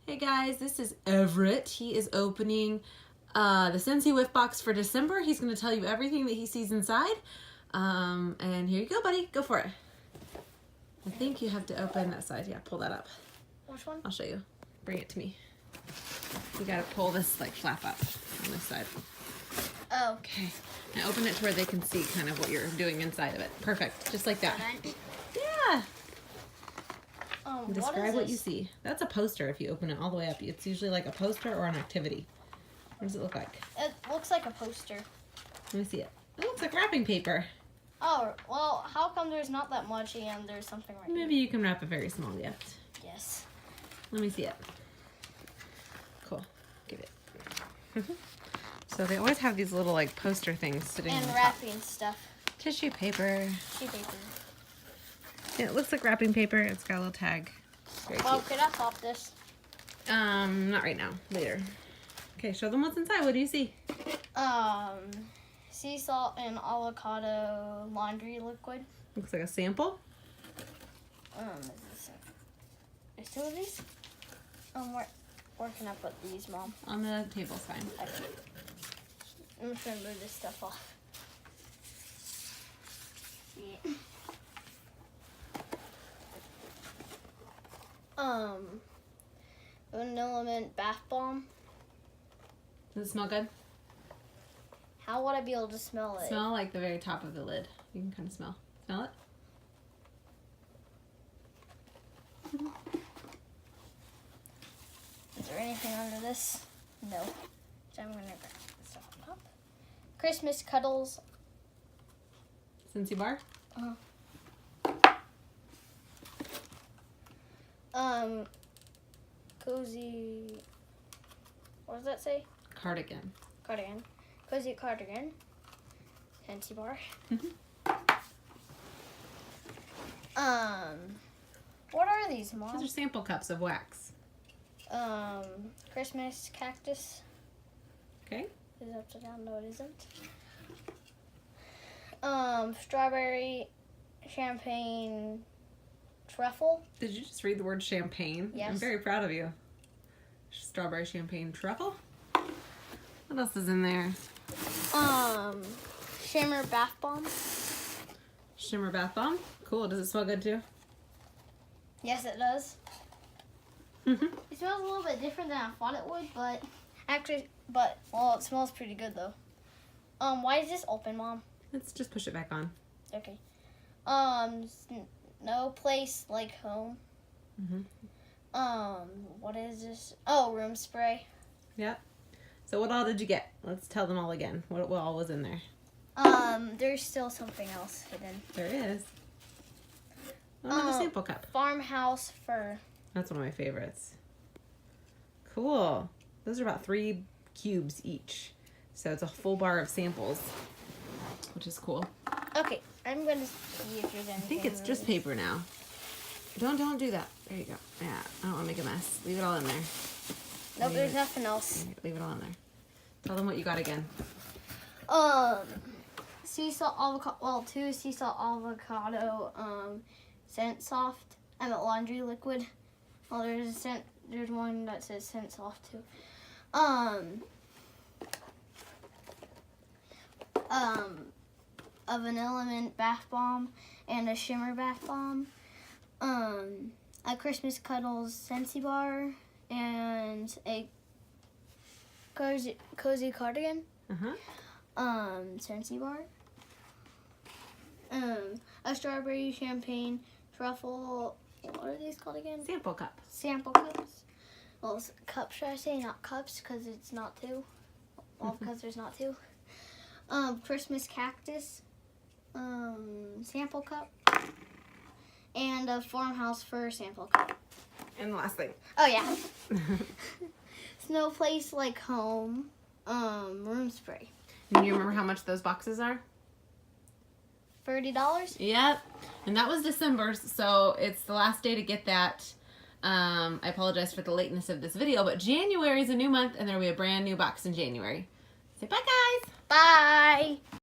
Hey guys, this is Everett. He is opening the Scentsy Whiff box for December. He's going to tell you everything that he sees inside. And here you go, buddy. Go for it. I think you have to open that side. Yeah, pull that up. Which one? I'll show you. Bring it to me. You got to pull this like flap up on this side. Oh. Okay. Now open it to where they can see kind of what you're doing inside of it. Perfect. Just like that. Yeah. Describe what you see. That's a poster if you open it all the way up. It's usually like a poster or an activity. What does it look like? It looks like a poster. Let me see it. It looks like wrapping paper. Oh, well, how come there's not that much and there's something right Maybe you can wrap a very small gift. Yes. Let me see it. Cool. Give it. So they always have these little like poster things sitting and on wrapping top. stuff. Tissue paper. Tissue paper. Yeah, it looks like wrapping paper. It's got a little tag. Very Oh, cute. could I pop this? Not right now. Later. Okay, show them what's inside. What do you see? Sea salt and avocado laundry liquid. Looks like a sample. There's two of these. Where can I put these, Mom? On the table's fine. Okay. I'm just gonna move this stuff off. Yeah. Vanilla mint bath bomb. Does it smell good? How would I be able to smell it? Smell like the very top of the lid. You can kind of smell. Smell it? Is there anything under this? No. So I'm gonna grab this stuff up. Christmas cuddles. Scentsy bar? Cozy. What does that say? Cardigan. Cardigan. Cozy cardigan. Scentsy bar. What are these, Mom? Those are sample cups of wax. Christmas cactus. Okay. Is it upside down? No, it isn't. Strawberry champagne truffle. Did you just read the word champagne? Yes. I'm very proud of you. Strawberry champagne truffle. What else is in there? Shimmer bath bomb. Shimmer bath bomb. Cool. Does it smell good too? Yes, it does. It smells a little bit different than I thought it would, but well, it smells pretty good though. Why is this open, Mom? Let's just push it back on. Okay. No place like home. What is this? Oh, room spray. Yep. So what all did you get? Let's tell them all again. What all was in there? There's still something else hidden. There is. Another sample cup. Farmhouse fur. That's one of my favorites. Cool. Those are about 3 cubes each. So it's a full bar of samples, which is cool. Okay, I'm going to see if there's anything. I think it's just paper now. Don't do that. There you go. Yeah, I don't want to make a mess. Leave it all in there. Nope, there's nothing else. Leave it all in there. Tell them what you got again. Sea salt avocado. Well, 2 sea salt avocado. Scent soft. And a laundry liquid. Well, there's one that says scent soft too. A vanilla mint bath bomb and a shimmer bath bomb. A Christmas cuddles Scentsy bar and a cozy cardigan. Scentsy bar. A strawberry champagne truffle. What are these called again? Sample cup. Sample cups. Well, cups should I say, not cups, because it's not 2. Well, because there's not 2. Christmas cactus. Sample cup. And a farmhouse fur sample cup. And the last thing. Oh yeah. Snow place like home. Room spray. And you remember how much those boxes are? $30? Yep. And that was December, so it's the last day to get that. I apologize for the lateness of this video, but January is a new month, and there will be a brand new box in January. Say bye, guys. Bye.